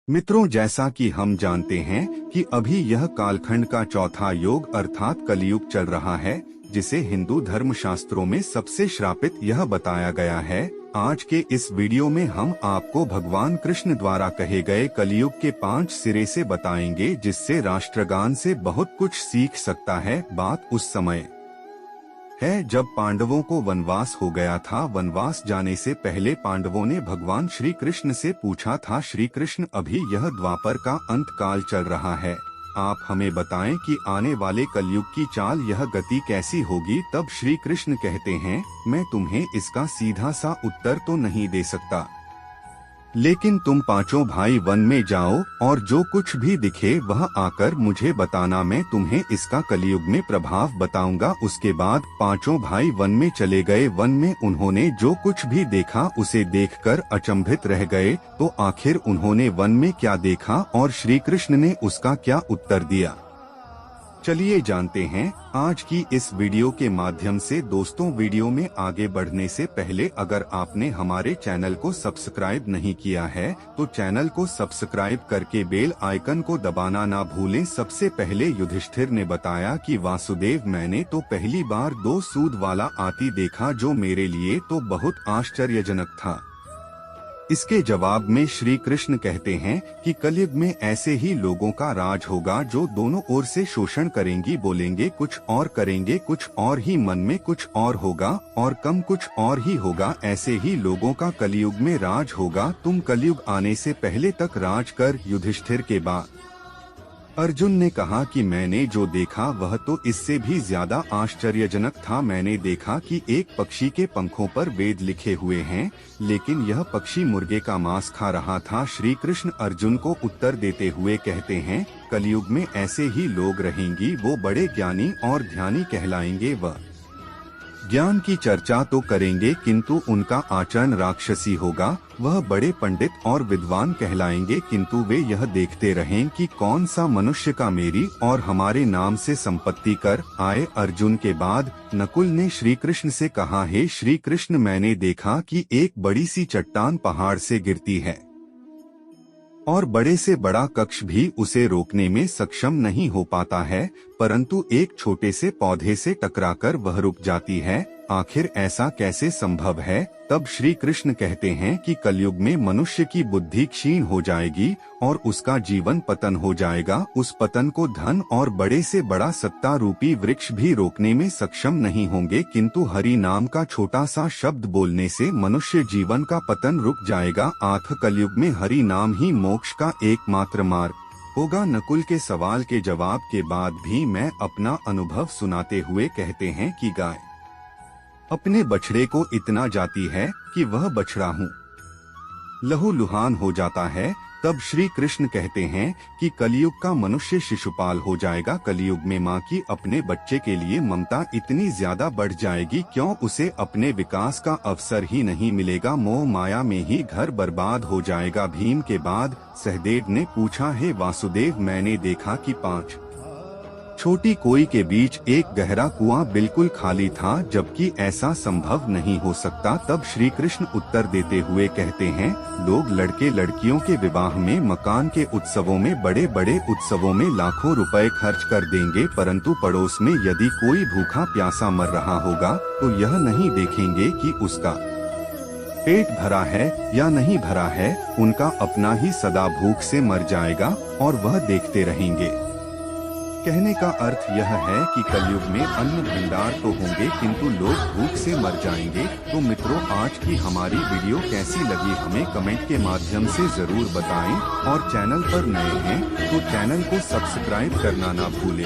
मित्रों, जैसा कि हम जानते हैं कि अभी यह कालखंड का चौथा योग अर्थात कलयुग चल रहा है, जिसे हिंदू धर्मशास्त्रों में सबसे श्रापित यह बताया गया है। आज के इस वीडियो में हम आपको भगवान कृष्ण द्वारा कहे गए कलयुग के 5 सिरे से बताएंगे, जिससे राष्ट्रगान से बहुत कुछ सीख सकता है। बात उस समय है जब पांडवों को वनवास हो गया था। वनवास जाने से पहले पांडवों ने भगवान श्री कृष्ण से पूछा था, श्री कृष्ण, अभी यह द्वापर का अंत काल चल रहा है, आप हमें बताएं कि आने वाले कलयुग की चाल यह गति कैसी होगी। तब श्री कृष्ण कहते हैं, मैं तुम्हें इसका सीधा सा उत्तर तो नहीं दे सकता, लेकिन तुम पांचों भाई वन में जाओ और जो कुछ भी दिखे वह आकर मुझे बताना, मैं तुम्हें इसका कलयुग में प्रभाव बताऊंगा। उसके बाद पांचों भाई वन में चले गए। वन में उन्होंने जो कुछ भी देखा उसे देखकर अचंभित रह गए। तो आखिर उन्होंने वन में क्या देखा और श्री कृष्ण ने उसका क्या उत्तर दिया, चलिए जानते हैं आज की इस वीडियो के माध्यम से। दोस्तों, वीडियो में आगे बढ़ने से पहले अगर आपने हमारे चैनल को सब्सक्राइब नहीं किया है तो चैनल को सब्सक्राइब करके बेल आइकन को दबाना ना भूलें। सबसे पहले युधिष्ठिर ने बताया कि वासुदेव, मैंने तो पहली बार 2 सूद वाला हाथी देखा, जो मेरे लिए तो बहुत आश्चर्यजनक था। इसके जवाब में श्री कृष्ण कहते हैं कि कलयुग में ऐसे ही लोगों का राज होगा जो दोनों ओर से शोषण करेंगी, बोलेंगे कुछ और करेंगे कुछ और ही, मन में कुछ और होगा और कम कुछ और ही होगा। ऐसे ही लोगों का कलयुग में राज होगा। तुम कलयुग आने से पहले तक राज कर। युधिष्ठिर के बाद अर्जुन ने कहा कि मैंने जो देखा वह तो इससे भी ज्यादा आश्चर्यजनक था। मैंने देखा कि एक पक्षी के पंखों पर वेद लिखे हुए हैं, लेकिन यह पक्षी मुर्गे का मांस खा रहा था। श्री कृष्ण अर्जुन को उत्तर देते हुए कहते हैं, कलयुग में ऐसे ही लोग रहेंगी, वो बड़े ज्ञानी और ध्यानी कहलाएंगे। वह ज्ञान की चर्चा तो करेंगे किंतु उनका आचरण राक्षसी होगा। वह बड़े पंडित और विद्वान कहलाएंगे, किंतु वे यह देखते रहें कि कौन सा मनुष्य का मेरी और हमारे नाम से संपत्ति कर आए। अर्जुन के बाद नकुल ने श्री कृष्ण से कहा, हे श्री कृष्ण, मैंने देखा कि एक बड़ी सी चट्टान पहाड़ से गिरती है और बड़े से बड़ा कक्ष भी उसे रोकने में सक्षम नहीं हो पाता है, परंतु एक छोटे से पौधे से टकराकर वह रुक जाती है। आखिर ऐसा कैसे संभव है? तब श्री कृष्ण कहते हैं कि कलयुग में मनुष्य की बुद्धि क्षीण हो जाएगी और उसका जीवन पतन हो जाएगा। उस पतन को धन और बड़े से बड़ा सत्ता रूपी वृक्ष भी रोकने में सक्षम नहीं होंगे, किंतु हरि नाम का छोटा सा शब्द बोलने से मनुष्य जीवन का पतन रुक जाएगा। आठ कलयुग में हरि नाम ही मोक्ष का एकमात्र मार्ग होगा। नकुल के सवाल के जवाब के बाद भी मैं अपना अनुभव सुनाते हुए कहते हैं कि गाय अपने बछड़े को इतना जाती है कि वह बछड़ा हूँ लहूलुहान हो जाता है। तब श्री कृष्ण कहते हैं कि कलयुग का मनुष्य शिशुपाल हो जाएगा। कलयुग में माँ की अपने बच्चे के लिए ममता इतनी ज्यादा बढ़ जाएगी, क्यों उसे अपने विकास का अवसर ही नहीं मिलेगा। मोह माया में ही घर बर्बाद हो जाएगा। भीम के बाद सहदेव ने पूछा, हे वासुदेव, मैंने देखा कि 5 छोटी कोई के बीच एक गहरा कुआं बिल्कुल खाली था, जबकि ऐसा संभव नहीं हो सकता। तब श्री कृष्ण उत्तर देते हुए कहते हैं, लोग लड़के लड़कियों के विवाह में, मकान के उत्सवों में, बड़े बड़े उत्सवों में लाखों रुपए खर्च कर देंगे, परंतु पड़ोस में यदि कोई भूखा प्यासा मर रहा होगा तो यह नहीं देखेंगे कि उसका पेट भरा है या नहीं भरा है। उनका अपना ही सदा भूख से मर जाएगा और वह देखते रहेंगे। कहने का अर्थ यह है कि कलयुग में अन्न भंडार तो होंगे, किंतु लोग भूख से मर जाएंगे। तो मित्रों, आज की हमारी वीडियो कैसी लगी हमें कमेंट के माध्यम से जरूर बताएं और चैनल पर नए हैं तो चैनल को सब्सक्राइब करना ना भूलें।